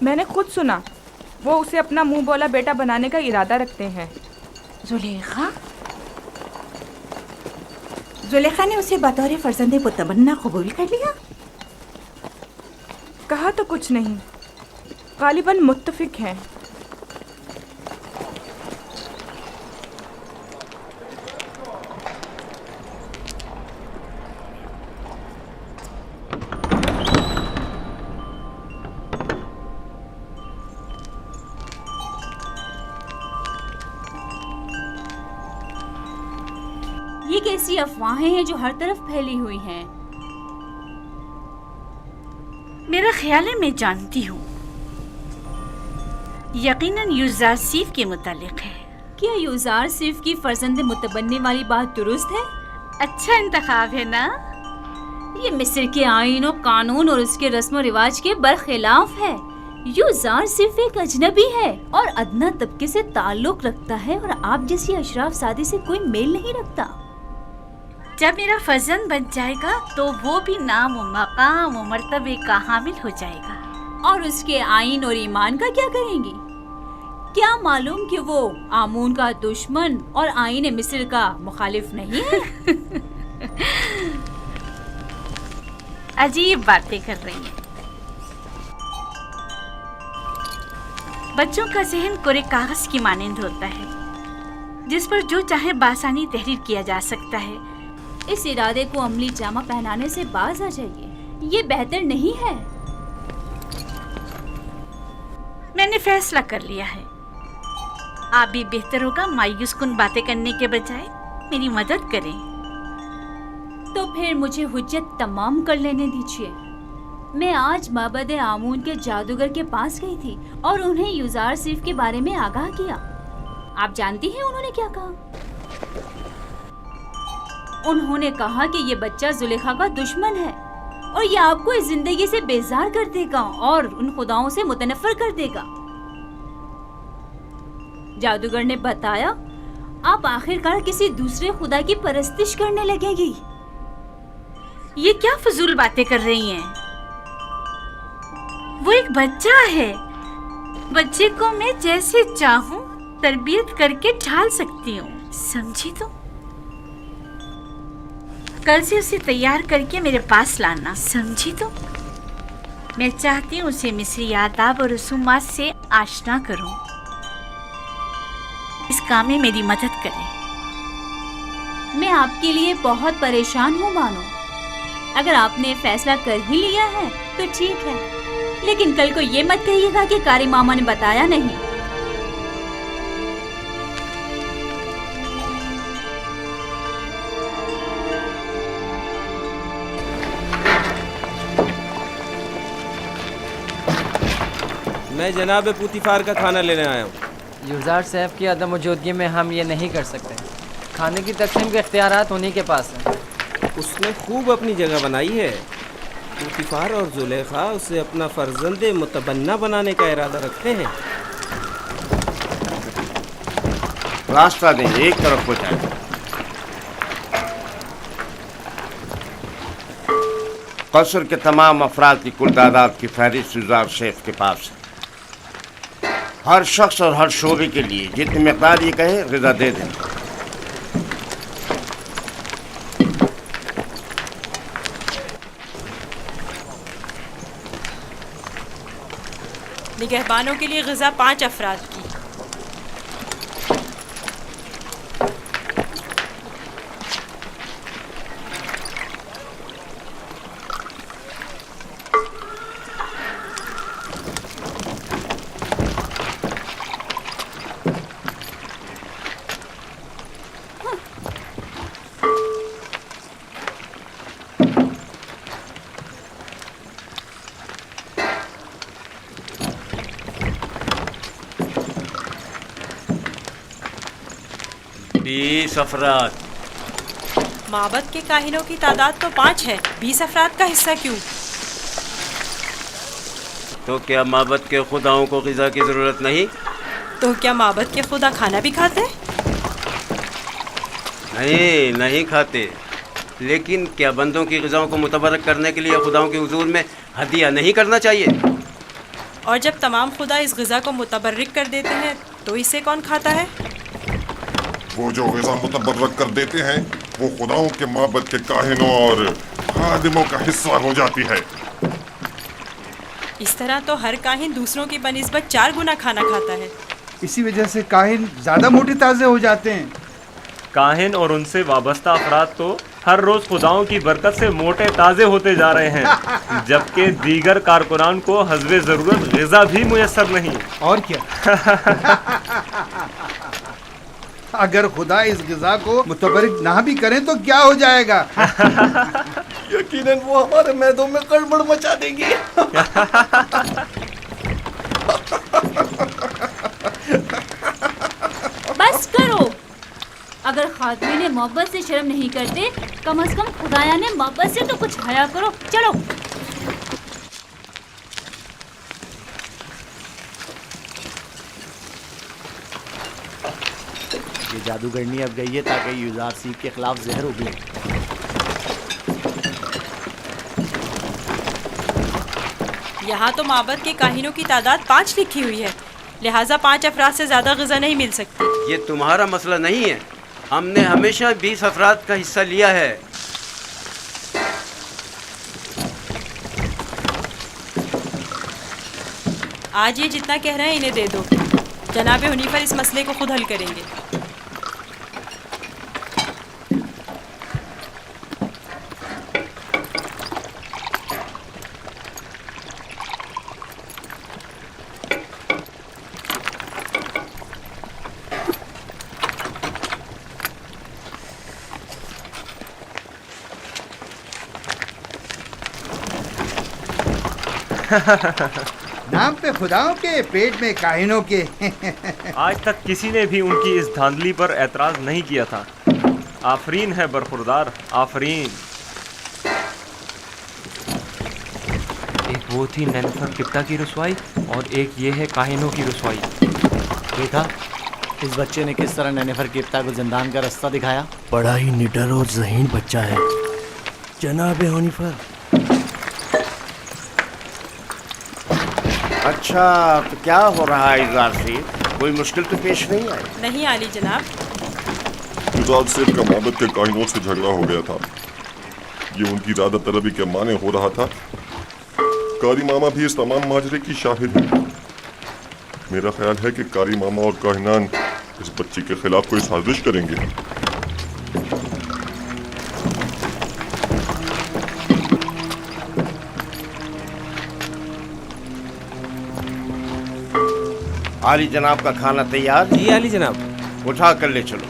मैंने खुद सुना, वो उसे अपना मुंह बोला बेटा बनाने का इरादा रखते हैं। जुलेखा जुलेखा ने उसे बतौर फर्जंदे मुतमन्ना कबूल कर लिया। कहा तो कुछ नहीं, गालिबन मुत्तफिक हैं। ये कैसी अफवाहें हैं जो हर तरफ फैली हुई हैं? मेरा ख्याल है मैं जानती हूँ। यकीनन यूज़ार सीफ के मुतालिक है। क्या यूज़ार सिर्फ की फर्जंद मुतबन्नी वाली बात दुरुस्त है? अच्छा इंतखाब है ना? ये मिस्र के आईन और कानून और उसके रस्म रिवाज के बरखिलाफ है। यूज़ार सिर्फ एक अजनबी है और अदना तबके से ताल्लुक रखता है और आप जैसी अशराफ सादी से कोई मेल नहीं रखता। जब मेरा फर्जंद बन जाएगा तो वो भी नाम व मकाम व मर्तबे का हामिल हो जाएगा। और उसके आईन और ईमान का क्या करेंगी? क्या मालूम कि वो आमून का दुश्मन और आईन मिस्र का मुखालिफ नहीं है? अजीब बातें कर रही हैं। बच्चों का जहन कोरे कागज की मानंद होता है जिस पर जो चाहे बासानी तहरीर किया जा सकता है। इस इरादे को अमली जामा पहनाने से बाज आ जाइए, ये बेहतर नहीं है। मैंने फैसला कर लिया है। आप भी बेहतर होगा मायूस कुन बातें करने के बजाय मेरी मदद करें। तो फिर मुझे हुज्जत तमाम कर लेने दीजिए। मैं आज माबद आमून के जादूगर के पास गई थी और उन्हें यूज़ार सिर्फ के बारे में आगाह किया। आप जानती हैं उन्होंने क्या कहा? उन्होंने कहा कि ये बच्चा जुलेखा का दुश्मन है और ये आपको इस जिंदगी से बेजार कर देगा और उन खुदाओं से मुतनफर कर देगा। जादूगर ने बताया, आप आखिरकार किसी दूसरे खुदा की परस्तिश करने लगेगी। ये क्या फजूल बातें कर रही हैं? वो एक बच्चा है। बच्चे को मैं जैसे चाहूं तरबियत करके ढाल सकती हूँ, समझी? तो कल से उसे तैयार करके मेरे पास लाना, समझी? तो मैं चाहती हूँ उसे मिस्री आदाब और रसूमात से आशना करूँ। इस काम में मेरी मदद करें। मैं आपके लिए बहुत परेशान हूँ बानो। अगर आपने फैसला कर ही लिया है तो ठीक है, लेकिन कल को ये मत कहिएगा कि कारी मामा ने बताया नहीं। मैं जनाब पुतिफार का खाना लेने आया हूँ। यूज़ार साहब की अदम मौजूदगी में हम ये नहीं कर सकते। खाने की तकसीम के इख्तियारात उन्हीं के पास हैं। उसने खूब अपनी जगह बनाई है। पुतिफार और जुलेखा उसे अपना फर्जंद मुतबन्ना बनाने का इरादा रखते हैं। रास्ता दें, एक तरफ हो जाए। कसर के तमाम अफराद की कुल तादाद की फहरिस्त यूज़ार शेफ के पास है। हर शख्स और हर शोबे के लिए जितनी मकदार ये कहे ग़िज़ा दे दें। निगहबानों के लिए ग़िज़ा 5 अफराद की। अफराद। माबद के काहिनों की तादाद तो 5 है, 20 अफराद का हिस्सा क्यों? तो क्या माबद के खुदाओं को ग़िज़ा की ज़रूरत नहीं? तो क्या माबद के खुदा खाना भी खाते? नहीं, नहीं खाते। लेकिन क्या बंदों की ग़िज़ाओं को मुतबरक करने के लिए खुदाओं के हुजूर में हदिया नहीं करना चाहिए? और जब तमाम खुदा इस ग़िज़ा को मुतबर्रिक कर देते हैं तो इसे कौन खाता है? वो जो ग़िज़ा मुतबर्रक कर देते हैं वो खुदाओं के माबद के काहिनों और खादिमों का हिस्सा हो जाती है। इस तरह तो हर काहिन दूसरों की बनिस्बत 4 गुना खाना खाता है। इसी वजह से काहिन ज्यादा मोटे ताज़े हो जाते हैं। काहिन और उनसे वाबस्ता अफराद तो हर रोज खुदाओं की बरकत से मोटे ताज़े होते जा रहे हैं, जबकि दीगर कारकुनान को हस्बे ज़रूरत ग़िज़ा भी मुयस्सर नहीं। और क्या अगर खुदा इस ग़िज़ा को मुतबर्रिक ना भी करें तो क्या हो जाएगा? यकीनन वो हमारे मैदों में गड़बड़ मचा देंगी। बस करो। अगर खादमी ने मोहब्बत से शर्म नहीं करते, कम से कम खुदाया ने मोहब्बत से तो कुछ हया करो। चलो। ये जादूगरनी अब गई है ताकि यूज़ार सीप के खिलाफ जहर उगले। यहाँ तो माबद के काहिनों की तादाद 5 लिखी हुई है, लिहाजा 5 अफराद से ज़्यादा ग़िज़ा नहीं मिल सकती। ये तुम्हारा मसला नहीं है। हमने हमेशा 20 अफराद का हिस्सा लिया है। आज ये जितना कह रहे हैं इन्हें दे दो। जनाब हुनीफर इस मसले को खुद हल करेंगे। नाम पे खुदाओं के, पेट में काहिनों के। आज तक किसी ने भी उनकी इस धांधली पर एतराज़ नहीं किया था। आफरीन है बरखुरदार, आफरीन। एक वो थी नेनफर किप्ता की रसवाई और एक ये है काहिनों की रसवाई। देखा इस बच्चे ने किस तरह नेनेफर किप्ता को जिंदान का रास्ता दिखाया। बड़ा ही निडर और ज़हीन बच्चा है जनाब हुनीफर। अच्छा तो क्या हो रहा है यूज़ार सीफ? कोई मुश्किल तो पेश नहीं आई? नहीं आली जनाब। यूज़ार सीफ का माबद के काहिनों से झगड़ा हो गया था। ये उनकी ज़्यादा तलबी के माने हो रहा था। कारी मामा भी इस तमाम माजरे की शाहिद है। मेरा ख्याल है कि कारी मामा और काहिनान इस बच्ची के खिलाफ कोई साजिश करेंगे। आली जनाब का खाना तैयार? जी आली जनाब। उठा कर ले चलो।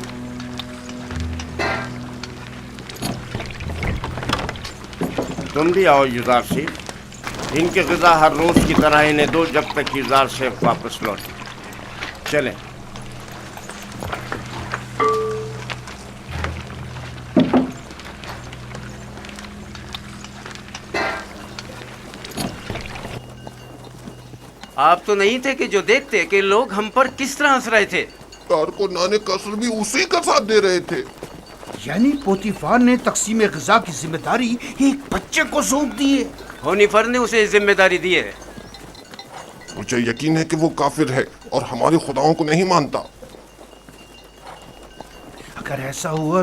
तुम भी आओ यूज़ार सीफ। इनके ग़िज़ा हर रोज़ की तरह इन्हें दो जब तक यूज़ार सीफ वापस लौटे। चलें। आप तो नहीं थे कि जो देखते कि लोग हम पर किस तरह हंस रहे थे। कारकुनाने कसर भी उसी का साथ दे रहे थे। यानी पोतीफार ने तकसीम ग़िज़ा की जिम्मेदारी एक बच्चे को सौंप दी है। हुनीफर ने उसे जिम्मेदारी दी है। मुझे यकीन है कि वो काफिर है और हमारे खुदाओं को नहीं मानता। अगर ऐसा हुआ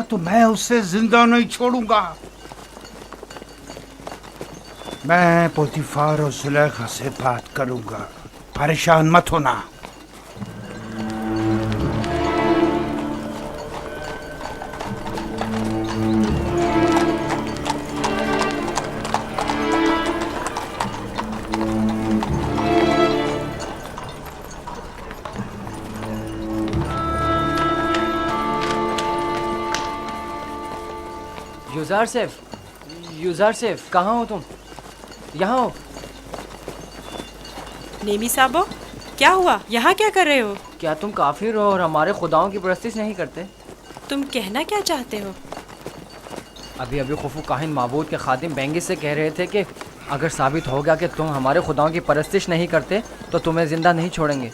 तो मैं उसे जिंदा नहीं छोड़ूंगा। मैं पोतीफार और जुलेखा से बात करूंगा, परेशान मत होना। यूज़ार सेफ कहाँ हो तुम? यहाँ हो। नेमी साहबो, क्या हुआ? यहाँ क्या कर रहे हो? क्या तुम काफिर हो और हमारे खुदाओं की परस्तिश नहीं करते? तुम कहना क्या चाहते हो? अभी खुफू काहिन माबूद के खादिम बेंगिस से कह रहे थे कि अगर साबित हो गया कि तुम हमारे खुदाओं की परस्तिश नहीं करते तो तुम्हें जिंदा नहीं छोड़ेंगे।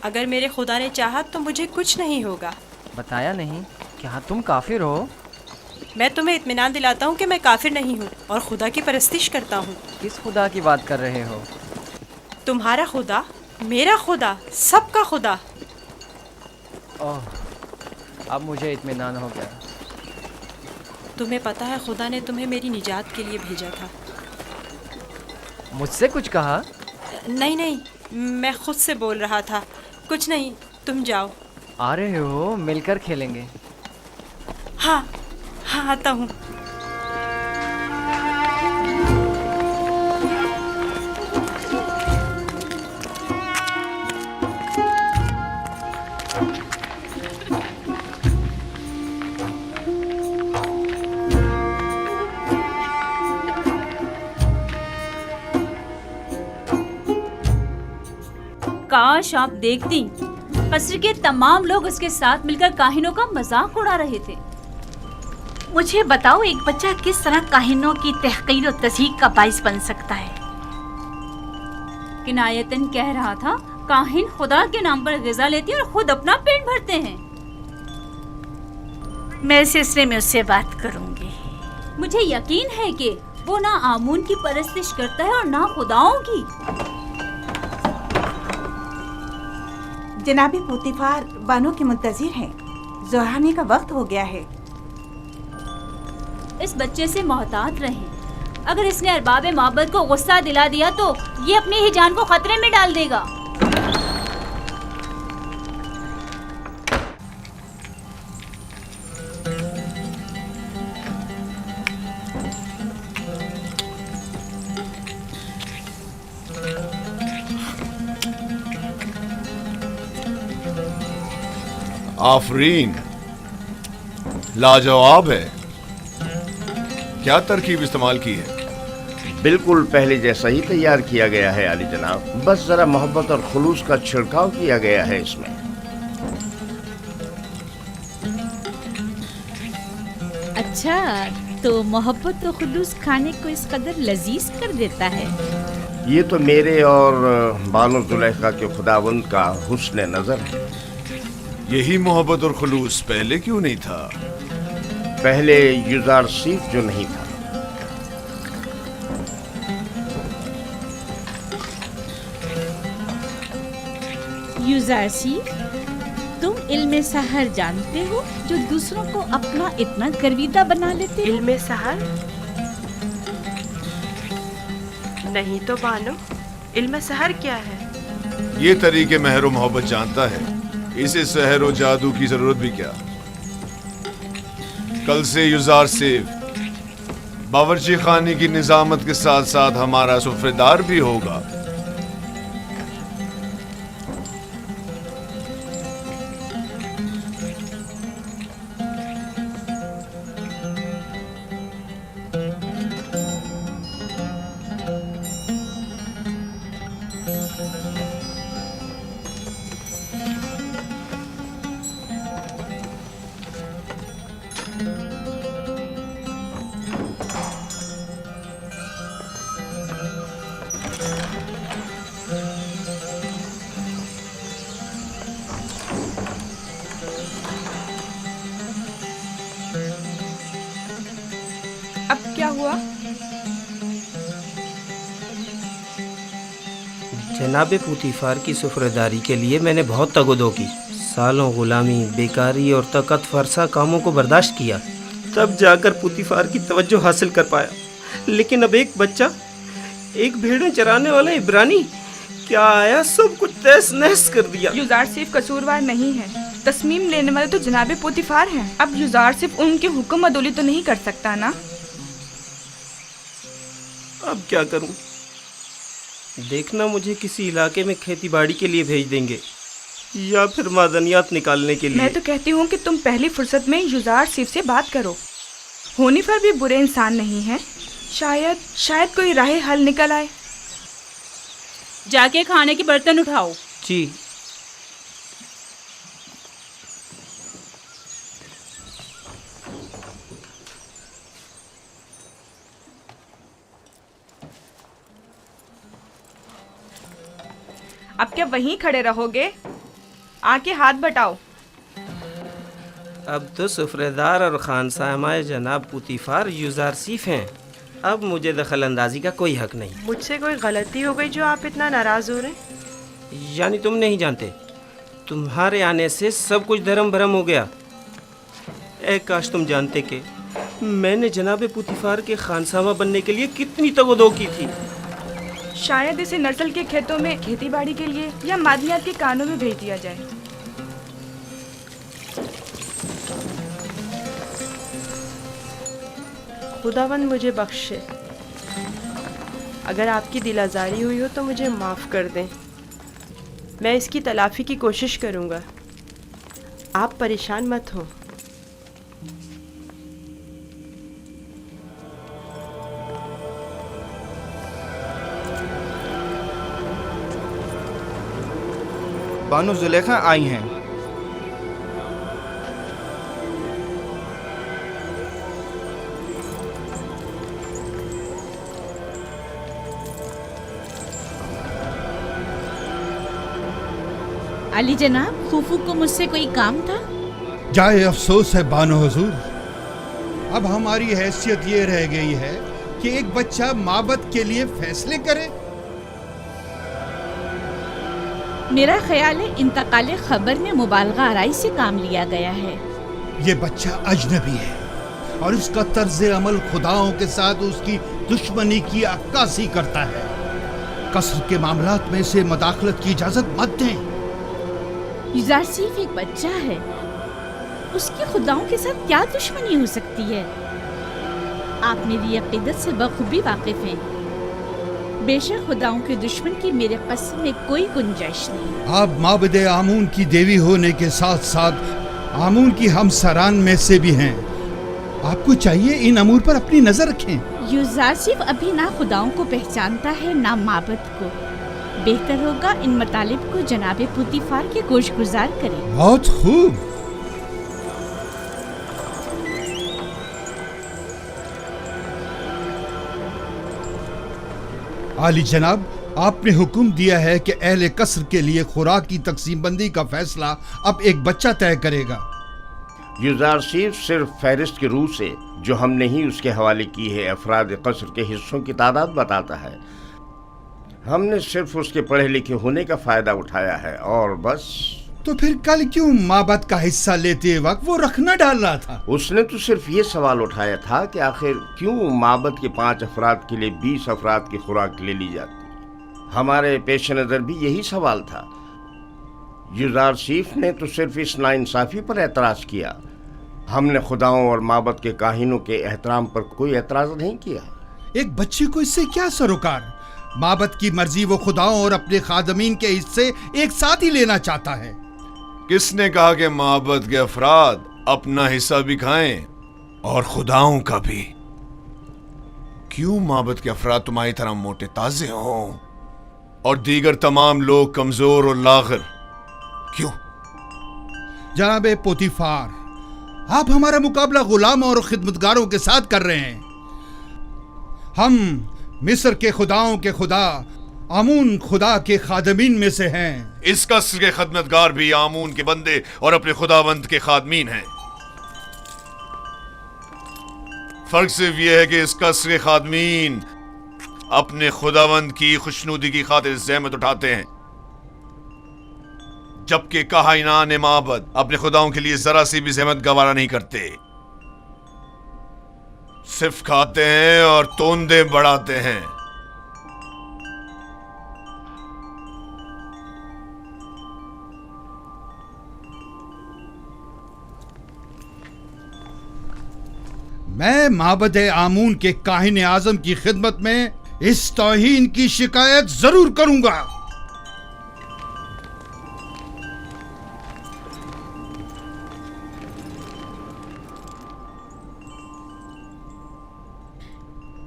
अगर मेरे खुदा ने चाहा तो मुझे कुछ नहीं होगा। बताया नहीं? क्या तुम काफिर हो? मैं तुम्हें इत्मीनान दिलाता हूँ कि मैं काफिर नहीं हूँ और खुदा की परस्तिश करता हूँ। किस खुदा की बात कर रहे हो? तुम्हारा खुदा, मेरा खुदा, सबका खुदा। ओह, अब मुझे इत्मीनान हो गया। तुम्हें पता है खुदा ने तुम्हें मेरी निजात के लिए भेजा था। मुझसे कुछ कहा? नहीं नहीं, मैं खुद से बोल रहा था। कुछ नहीं, तुम जाओ। आ रहे हो? मिलकर खेलेंगे। हाँ हाँ, आता हूँ। काश आप देखती, कस्र के तमाम लोग उसके साथ मिलकर काहिनों का मजाक उड़ा रहे थे। मुझे बताओ, एक बच्चा किस तरह काहिनों की तहकीर और तज़हीक का बाइस बन सकता है? किनायतन कह रहा था, काहिन खुदा के नाम पर ग़िज़ा लेते और खुद अपना पेट भरते हैं। मैं इस सिलसिले में उससे बात करूंगी। मुझे यकीन है कि वो ना आमून की परस्तिश करता है और ना खुदाओं की। जनाबे पोतीफार बानो के मुंतजिर हैं। ज़ोहाने का वक्त हो गया है। इस बच्चे से मोहतात रहें। अगर इसने अरबाब माबद को गुस्सा दिला दिया तो ये अपनी ही जान को खतरे में डाल देगा। आफरीन, लाजवाब है। क्या तरकीब इस्तेमाल की है? बिल्कुल पहले जैसा ही तैयार किया गया है आली जनाब, बस जरा मोहब्बत और खुलूस का छिड़काव किया गया है इसमें। अच्छा, तो मोहब्बत और खुलूस खाने को इस कदर लजीज कर देता है। ये तो मेरे और बानो जुलेखा के खुदावंद का हुस्न नजर है। यही मोहब्बत और खुलूस पहले क्यों नहीं था? पहले युजार सीफ जो नहीं था। युजारसी, तुम इल्मे सहर जानते हो जो दूसरों को अपना इतना गर्विदा बना लेते हो? इल्मे सहर? नहीं तो बानो, इल्मे सहर क्या है? ये तरीके महर व मोहब्बत जानता है। इसे सहर व जादू की जरूरत भी क्या? कल से युजार सिर्फ बावर्ची खाने की निजामत के साथ साथ हमारा सुफ्रेदार भी होगा। अब क्या हुआ? जनाब पुतीफार की सुफरदारी के लिए मैंने बहुत तगदो की। सालों गुलामी, बेकारी और तकत फरसा कामों को बर्दाश्त किया, तब जाकर पुतीफार की तवज्जो हासिल कर पाया। लेकिन अब एक बच्चा, एक भेड़ें चराने वाला इब्रानी क्या आया, सब कुछ तहस नहस कर दिया। युजार सिर्फ कसूरवार नहीं है, तस्मीम लेने वाले तो जनाब पोतीफार हैं। अब युजार सिर्फ उनके हुक्म अदोली तो नहीं कर सकता ना। अब क्या करूं? देखना मुझे किसी इलाके में खेती बाड़ी के लिए भेज देंगे या फिर मादनियात निकालने के लिए। मैं तो कहती हूँ कि तुम पहली फुर्सत में युजार सिर्फ से बात करो। होनीफर भी बुरे इंसान नहीं है, शायद कोई राह हल निकल आए। जाके खाने के बर्तन उठाओ। जी। अब क्या वहीं खड़े रहोगे? आके हाथ बटाओ। अब तो सुफ्रेदार और खानसामाए जनाब पुतीफार यूजारसीफ हैं। अब मुझे दखल अंदाजी का कोई हक नहीं। मुझसे कोई गलती हो गई जो आप इतना नाराज हो रहे हैं? यानी तुम नहीं जानते, तुम्हारे आने से सब कुछ धर्म भरम हो गया। ए काश तुम जानते कि मैंने जनाब पुतीफार के खानसामा बनने के लिए कितनी तगदो की थी। शायद इसे नस्ल के खेतों में खेतीबाड़ी के लिए या मादियात के कानों में भेज दिया जाए। खुदावंद मुझे बख्शे। अगर आपकी दिल आज़ारी हुई हो तो मुझे माफ़ कर दें। मैं इसकी तलाफ़ी की कोशिश करूँगा। आप परेशान मत हो। बानो जुलेखा आई हैं। अली जनाब, खूफू को मुझसे कोई काम था? जाए अफसोस है बानो हुजूर, अब हमारी हैसियत ये रह गई है कि एक बच्चा माबद के लिए फैसले करे। मेरा ख्याल है इंतकाले खबर में मुबालगा आराई से काम लिया गया है। ये बच्चा अजनबी है और उसका तर्ज अमल खुदाओं के साथ उसकी दुश्मनी की अक्कासी करता है। कसर के मामलात में से मदाखलत की इजाजत मत दें। यूजारसीफ एक बच्चा है, उसकी खुदाओं के साथ क्या दुश्मनी हो सकती है? आप मेरी अकीदत से बखूबी वाकिफ हैं। बेशक खुदाओं के दुश्मन की मेरे कसम में कोई गुंजाइश नहीं। आप माबद आमून की देवी होने के साथ साथ आमून की हमसरान में से भी हैं। आपको चाहिए इन अमूर पर अपनी नजर रखें। यूजारसीफ अभी ना खुदाओं को पहचानता है ना माबद को। बेहतर होगा इन मतालिब को जनाबे पुतीफार के गोशगुजार करें। बहुत खूब। आली जनाब, आपने हुक्म दिया है कि अहले कसर के लिए खुराक की तकसीम बंदी का फैसला अब एक बच्चा तय करेगा। यूजारसीफ सिर्फ फहरिस्त की रूह से जो हमने ही उसके हवाले की है अफराद कसर के हिस्सों की तादाद बताता है। हमने सिर्फ उसके पढ़े लिखे होने का फायदा उठाया है और बस। तो फिर कल क्यों माबद का हिस्सा लेते वक्त वो रखना डाल रहा था? उसने तो सिर्फ ये सवाल उठाया था कि आखिर क्यों माबद के 5 अफराद के लिए 20 अफराद की खुराक ले ली जाती। हमारे पेश नज़र भी यही सवाल था। यूजारसीफ ने तो सिर्फ इस नाइंसाफ़ी पर एतराज़ किया। हमने खुदाओं और माबद के काहिनों के एहतराम पर कोई एतराज़ नहीं किया। एक बच्चे को इससे क्या सरोकार? माबद की मर्जी वो खुदाओं और अपने खादमीन के हिस्से एक साथ ही लेना चाहता है। किसने कहा कि माबद के अफराद अपना हिस्सा भी खाएं और खुदाओं का भी? क्यों माबद के अफराद तुम्हारी तरह मोटे ताजे हों और दीगर तमाम लोग कमजोर और लागर? क्यों? जनाबे पोतीफार, आप हमारा मुकाबला गुलामों और खिदमतगारों के साथ कर रहे हैं। हम मिस्र के खुदाओं के खुदा आमून खुदा के खादमीन में से हैं। इस कसर के खदमतगार भी आमून के बंदे और अपने खुदावंद के खादमीन हैं। फर्क सिर्फ यह है कि इस कसर के खादमीन अपने खुदावंद की खुशनुदी की खातिर ज़हमत उठाते हैं, जबकि काहिनान माबद अपने खुदाओं के लिए जरा सी भी ज़हमत गवारा नहीं करते। सिर्फ खाते हैं और तोंदे बढ़ाते हैं। मैं माबद आमून के काहिन आजम की खिदमत में इस तौहीन की शिकायत जरूर करूंगा।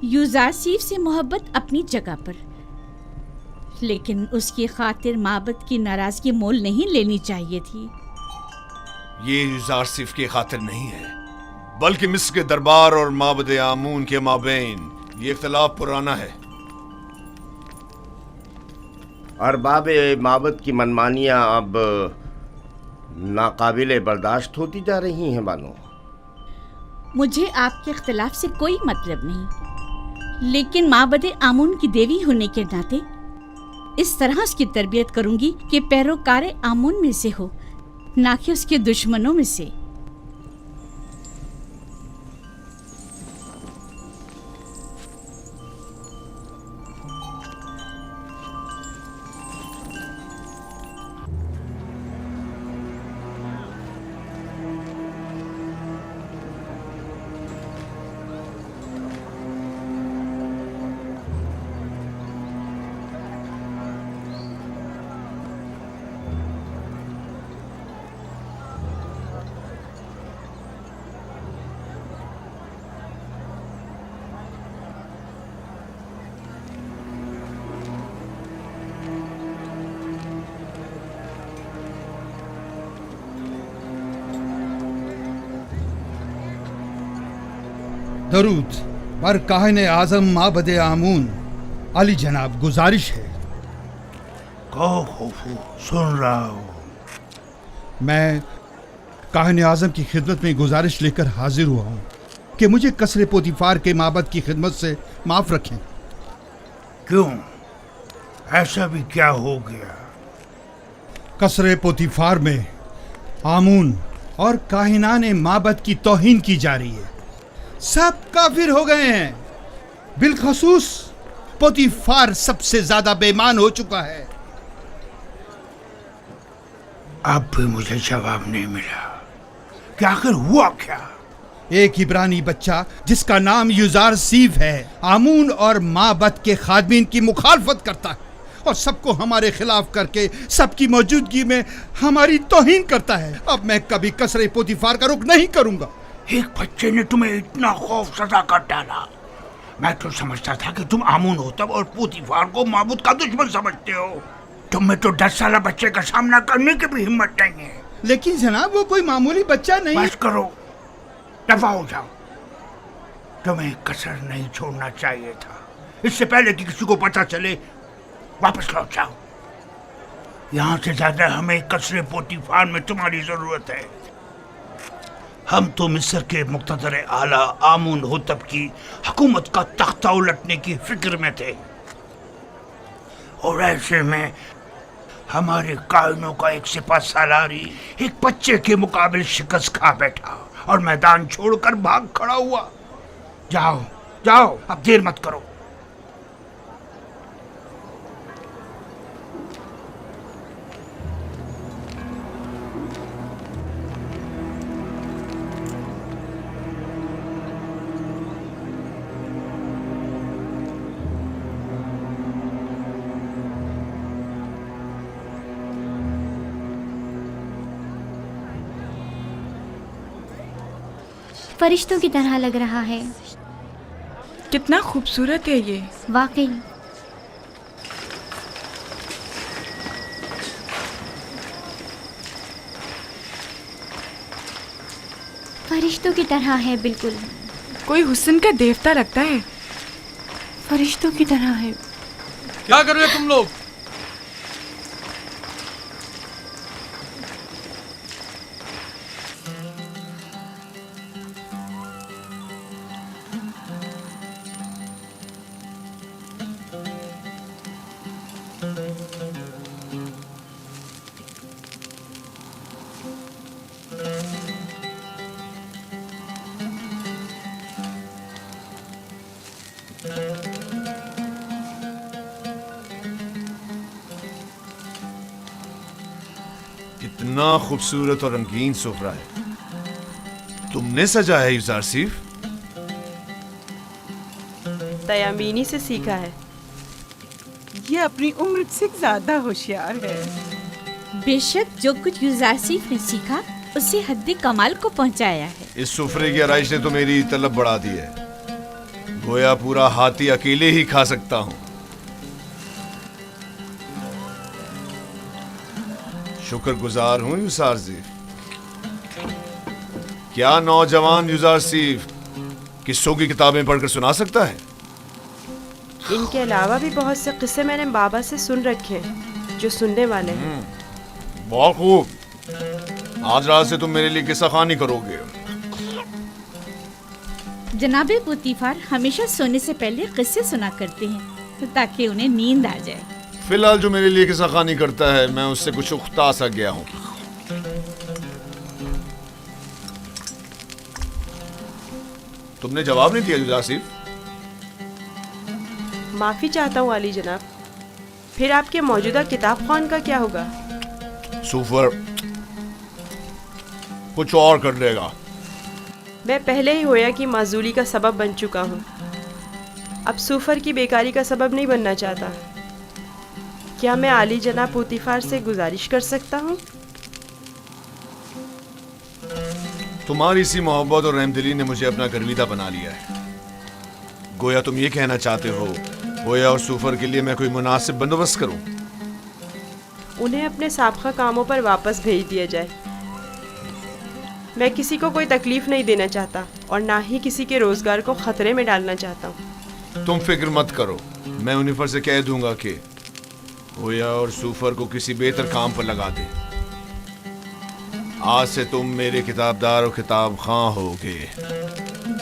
यूजारसीफ से मोहब्बत अपनी जगह पर, लेकिन उसकी खातिर माबद की नाराजगी मोल नहीं लेनी चाहिए थी। ये यूजारसीफ की खातिर नहीं है, बल्कि मिस्र के दरबार और माबद आमून के माबैन ये इख्तिलाफ पुराना है। अरबाब माबद की मनमानियां अब नाकाबिले बर्दाश्त होती जा रही हैं बानो। मुझे आपके इख्तिलाफ से कोई मतलब नहीं, लेकिन माबद आमून की देवी होने के नाते इस तरह उसकी तरबियत करूंगी कि पैरोकार आमून में से हो, ना कि उसके दुश्मनों में से। दरूद पर काहिन आजम माबद आमून। अली जनाब, गुजारिश है। कहो खौफू, सुन रहा हूँ। मैं काहिन आजम की खिदमत में गुजारिश लेकर हाजिर हुआ हूँ कि मुझे कसरे पोतीफार के माबद की खिदमत से माफ रखें। क्यों? ऐसा भी क्या हो गया? कसरे पोतीफार में आमून और काहिनाने माबद की तौहीन की जा रही है। सब काफिर हो गए हैं, बिलखसूस पोतीफार सबसे ज्यादा बेईमान हो चुका है। अब भी मुझे जवाब नहीं मिला कि आखिर हुआ क्या? एक इब्रानी बच्चा जिसका नाम युजारसीफ है आमून और माबद के खादमीन की मुखालफत करता है और सबको हमारे खिलाफ करके सबकी मौजूदगी में हमारी तौहीन करता है। अब मैं कभी कसरे पोतीफार का रुख नहीं करूंगा। एक बच्चे ने तुम्हें इतना खौफ सजा कर डाला। मैं तो समझता था कि तुम आमून हो तब और पोतीफार को माबूद का दुश्मन समझते हो। तुम में तो 10 साल बच्चे का सामना करने की भी हिम्मत नहीं है। लेकिन जनाब, वो कोई मामूली बच्चा नहीं। बस करो, दफा हो जाओ। तुम्हें कसर नहीं छोड़ना चाहिए था। इससे पहले कि किसी को पता चले वापस लौट जाओ। यहाँ से ज्यादा हमें कसरे पोतीफार में तुम्हारी जरूरत है। हम तो मिस्र के मुक़्तदर आला आमून होतब की हुकूमत का तख्ता उलटने की फिक्र में थे और ऐसे में हमारे कायनों का एक सिपा सालारी एक बच्चे के मुकाबले शिकस्त खा बैठा और मैदान छोड़कर भाग खड़ा हुआ। जाओ जाओ, अब देर मत करो। फरिश्तों की तरह लग रहा है। कितना खूबसूरत है ये। वाकई। फरिश्तों की तरह है बिल्कुल। कोई हुस्न का देवता लगता है। फरिश्तों की तरह है। क्या कर रहे हो तुम लोग? कितना खूबसूरत और रंगीन सुफ्रा है। तुमने सजा है युजारसीफ? तयामीनी से सीखा है। ये अपनी उम्र से ज्यादा होशियार है। बेशक जो कुछ युजारसीफ ने सीखा उसे हद्द कमाल को पहुंचाया है। इस सुफरे की आराइश ने तो मेरी तलब बढ़ा दी है। गोया पूरा हाथी अकेले ही खा सकता हूँ। शुक्रगुजार हूँ युजारसीफ। क्या नौजवान युजारसीफ किस्सों की किताबें पढ़कर सुना सकता है? इनके अलावा भी बहुत से किस्से मैंने बाबा से सुन रखे हैं जो सुनने वाले हैं। बहुत खूब। आज रात से तुम मेरे लिए किस्सा खानी करोगे। जनाबे पुतीफार हमेशा सोने से पहले किस्से सुना करते हैं ताकि उन्हें नींद आ जाए। फिलहाल जो मेरे लिए किस्सा खानी करता है मैं उससे कुछ उख्ता सा गया हूँ। तुमने जवाब नहीं दिया जुज़ार आसिफ। माफ़ी चाहता हूँ आली जनाब। फिर आपके मौजूदा किताब खान का क्या होगा? सूफर कुछ और कर लेगा। मैं पहले ही होया की माजूली का सबब बन चुका हूँ। अब सूफर की बेकारी का सबब नहीं बनना चाहता। क्या मैं आली जनाब पुतीफार से गुजारिश कर सकता हूँ? तुम्हारी सी मोहब्बत और रहमदिली ने मुझे अपना गर्विदा बना लिया है। गोया तुम ये कहना चाहते हो गोया और सूफर के लिए मैं कोई मुनासिब बंदोबस्त करूं? उन्हें अपने साबका कामों पर वापस भेज दिया जाए। मैं किसी को कोई तकलीफ नहीं देना चाहता और ना ही किसी के रोजगार को खतरे में डालना चाहता हूँ। तुम फिक्र मत करो, मैं उन्हीं से कह दूंगा कि गोया और सूफर को किसी बेहतर काम पर लगा दे। आज से तुम मेरे किताबदार और किताब खां होगे।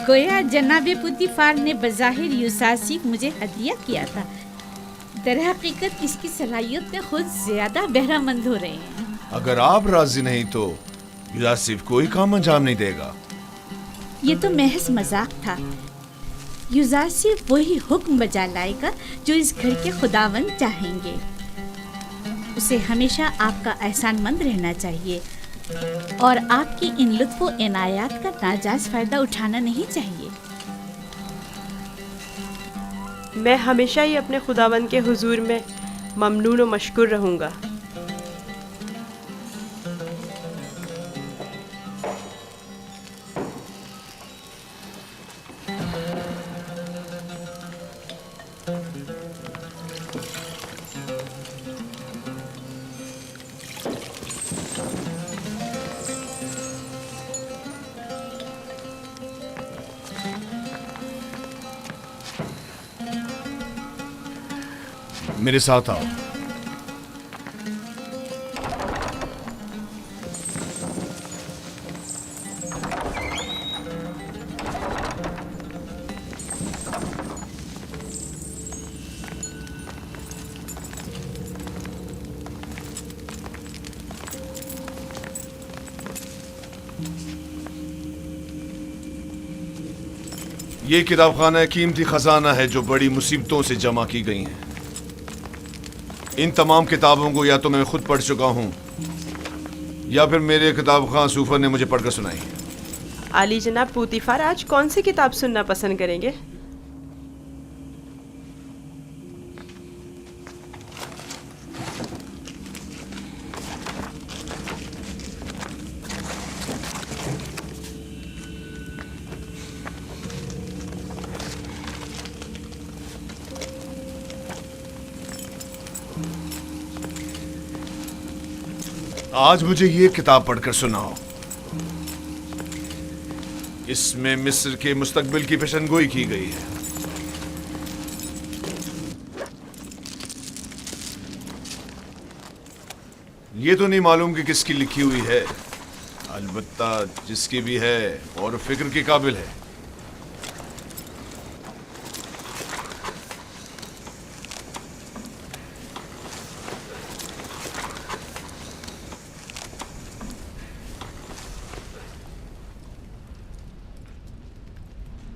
गोया जनाबे पुतीफार ने बज़ाहिर यूसासिफ मुझे हदिया किया था, दरहकीकत इसकी सलाहियत में खुद ज्यादा बहरामंद हो रहे हैं। अगर आप राजी नहीं तो यूसासिफ कोई काम अंजाम नहीं देगा। ये तो महज मजाक था। यूसासिफ वही हुक्म बजा लाएगा जो इस घर के खुदावंद चाहेंगे। उसे हमेशा आपका एहसानमंद रहना चाहिए और आपकी इन लुत्फ़ व इनायात का नाजायज़ फ़ायदा उठाना नहीं चाहिए। मैं हमेशा ही अपने खुदावंद के हुजूर में ममनून व मशकूर रहूँगा। मेरे साथ आओ। ये किताबखाना कीमती खजाना है जो बड़ी मुसीबतों से जमा की गई है। इन तमाम किताबों को या तो मैं खुद पढ़ चुका हूँ या फिर मेरे किताब खां सूफर ने मुझे पढ़कर सुनाई। आली जनाब पुतीफार आज कौन सी किताब सुनना पसंद करेंगे? आज मुझे ये किताब पढ़कर सुनाओ। इसमें मिस्र के मुस्तकबिल की पेशनगोई की गई है। ये तो नहीं मालूम कि किसकी लिखी हुई है, अलबत्ता जिसकी भी है और फिक्र के काबिल है।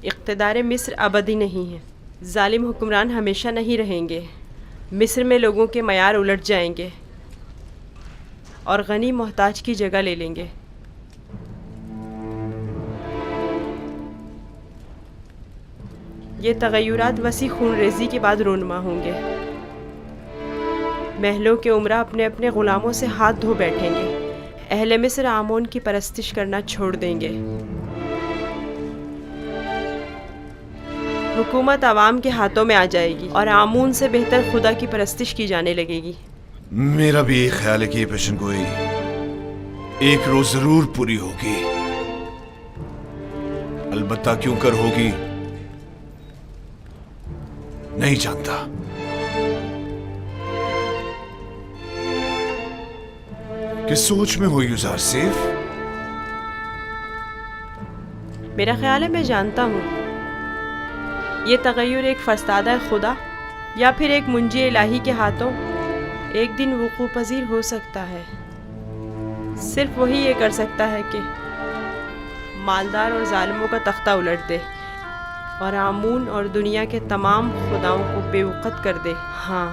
इक़्तिदार मिस्र अबदी नहीं है। जालिम हुक्मरान हमेशा नहीं रहेंगे। मिस्र में लोगों के मयार उलट जाएंगे और गनी मोहताज की जगह ले लेंगे। ये तगय्युरात वसी खून रेजी के बाद रोनमा होंगे। महलों के उमरा अपने अपने ग़ुलामों से हाथ धो बैठेंगे। अहले मिस्र आमोन की परस्तिश करना छोड़ देंगे। हुकूमत आवाम के हाथों में आ जाएगी और आमून से बेहतर खुदा की परस्तिश की जाने लगेगी। मेरा भी एक ख्याल है कि ये पेशनगोई एक रोज जरूर पूरी होगी। अलबत्ता क्यों कर होगी नहीं जानता। किस सोच में हो यूज़ार सिफ? मेरा ख्याल है मैं जानता हूँ ये तगय्युर एक फरस्तादा खुदा या फिर एक मुंजी इलाही के हाथों एक दिन वुकू पजीर हो सकता है। सिर्फ वही ये कर सकता है कि मालदार और जालिमों का तख्ता उलट दे और आमून और दुनिया के तमाम खुदाओं को बेवकत कर दे। हाँ,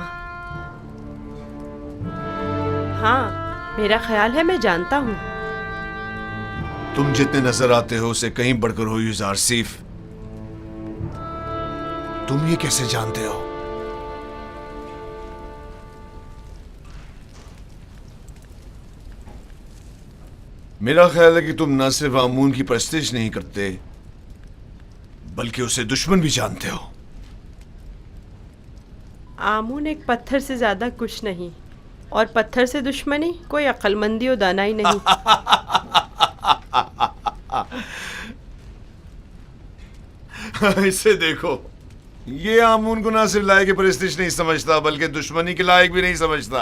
मेरा ख्याल है मैं जानता हूँ। तुम जितने नजर आते हो उसे कहीं बढ़कर हो यूजारसीफ। तुम ये कैसे जानते हो? मेरा ख्याल है कि तुम न सिर्फ आमून की परस्तिश नहीं करते बल्कि उसे दुश्मन भी जानते हो। आमून एक पत्थर से ज्यादा कुछ नहीं, और पत्थर से दुश्मनी कोई अक्लमंदी और दानाई नहीं। इसे देखो, ये आमून को ना सिर्फ लायक परस्तिश नहीं समझता बल्कि दुश्मनी के लायक भी नहीं समझता।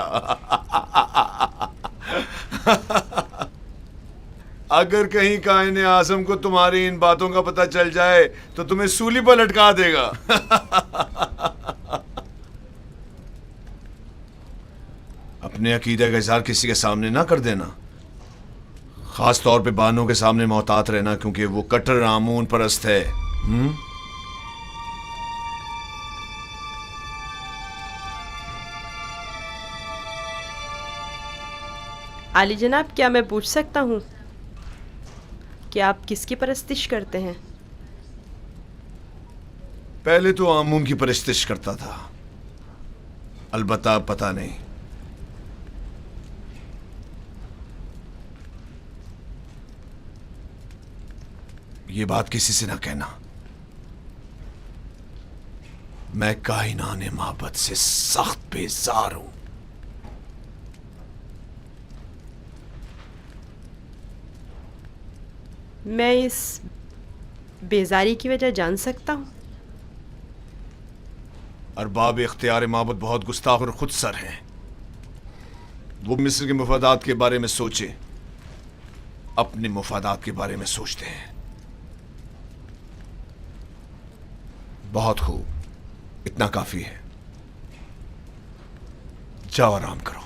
अगर कहीं कायने आज़म को तुम्हारी इन बातों का पता चल जाए तो तुम्हें सूली पर लटका देगा। अपने अकीदे का इज़हार किसी के सामने ना कर देना, खास तौर पे बानों के सामने मोहतात रहना, क्योंकि वो कट्टर आमून परस्त है। आली जनाब, क्या मैं पूछ सकता हूँ कि आप किसकी परस्तिश करते हैं? पहले तो आमून की परस्तिश करता था, अलबत्ता पता नहीं। ये बात किसी से ना कहना। मैं कायनाने माबद से सख्त बेजार हूं। मैं इस बेजारी की वजह जान सकता हूँ? अरबाब इख्तियार माबद बहुत गुस्ताख और खुदसर हैं। वो मिस्र के मुफादात के बारे में सोचे, अपने मुफादात के बारे में सोचते हैं। बहुत खूब, इतना काफी है। जाओ आराम करो।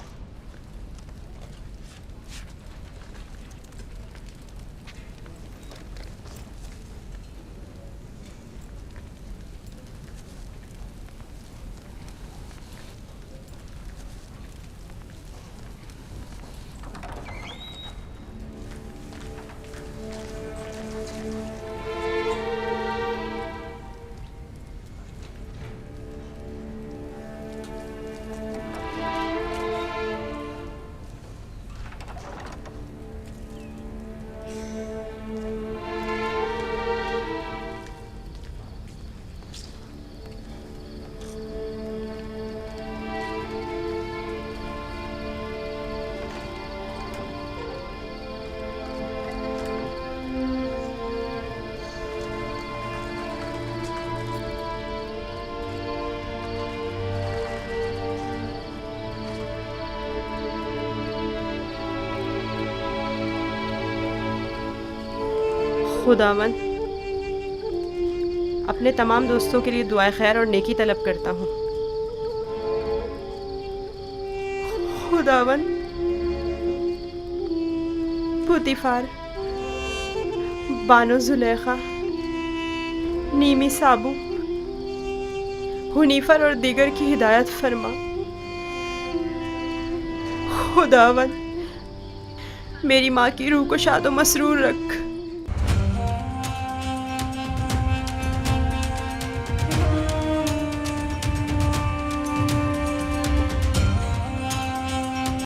खुदावन, अपने तमाम दोस्तों के लिए दुआए खैर और नेकी तलब करता हूँ। खुदावन, पुतीफार, बानो जुलेखा, नीमी साबू, हुनीफर और दीगर की हिदायत फरमा। खुदावन, मेरी माँ की रूह को शादो मसरूर रख।